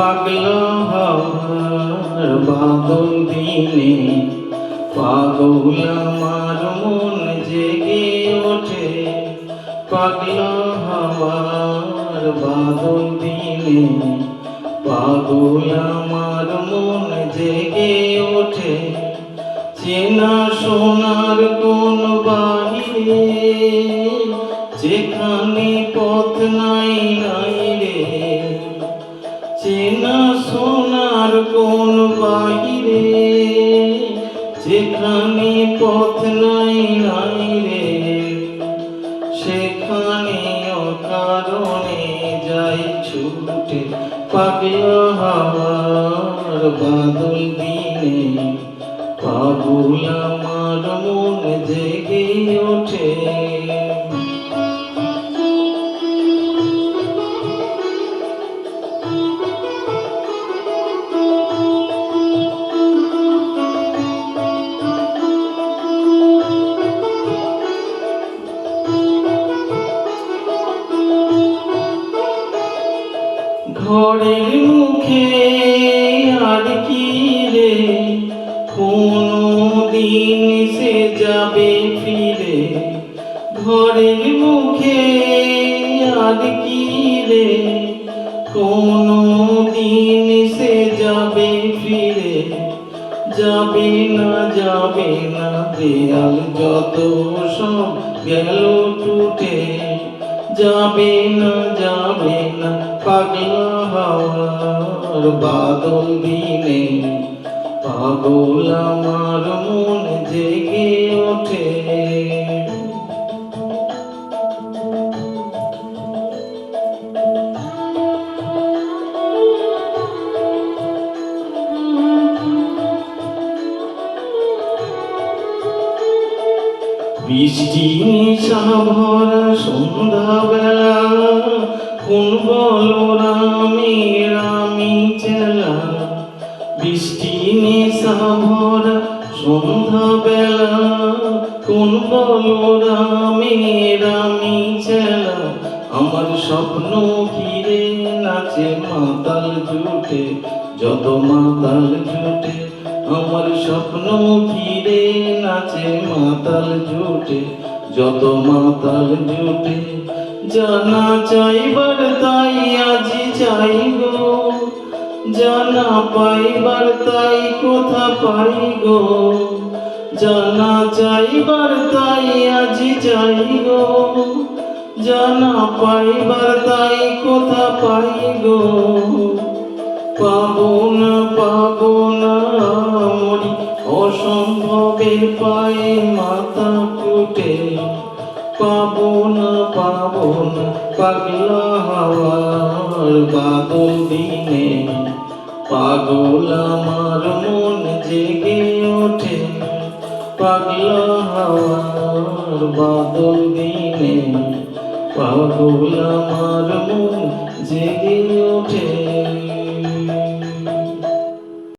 পাগলা হওয়ার বাদল দিনে পাগল আমার মন জেগে ওঠে। পাগলা হওয়ার বাদল দিনে পাগল আমার মন জেগে ওঠে। চেনা সোনার কোন বাহিরে যেখানে পথ নাই নাই রে। চেনা সোনার কোন বাহিরে যেখানে পথ নাই নাই রে। সেখানে অকারণে যাই ছুটে। পাগলা হওয়ার বাদল দিনে পাগল আমার মন জেগে ওঠে। ঘরের মুখে আর কি রে কোনো দিন সে যাবে ফিরে। ঘরের মুখে আর কি রে কোনো দিন সে যাবে ফিরে। যাবে না দেয়াল যত সব গেল টুটে। যাবে না পাগলা হওয়ার বাদল দিনে পাগল আমার মন জেগে ওঠে। বৃষ্টি নিশা ভরা সন্ধ্যাবেলা কোন বলরামের আমি চেলা। বৃষ্টি নিশা ভরা সন্ধ্যাবেলা কোন বলরামের আমি চেলা। আমার স্বপ্ন ঘিরে নাচে মাতাল জুটে যত মাতাল জুটে। আমার স্বপ্ন ঘিরে নাচে মাতাল জুটে যত মাতাল জুটে। জানা চাইবার তাই আজি চাই গো, জানা পাইবার তাই কোথা পাই গো। জানা চাইবার তাই আজি চাই গো, জানা পাইবার তাই কোথা পাই গো। পাবো না মরি অসম্ভবের পায়ে মাথা টুটে। পাবো না পাগলা হওয়ার বাদল দিনে পাগল আমার মন জেগে ওঠে। পাগলা হওয়ার বাদল দিনে পাগল আমার মন জেগে ওঠে।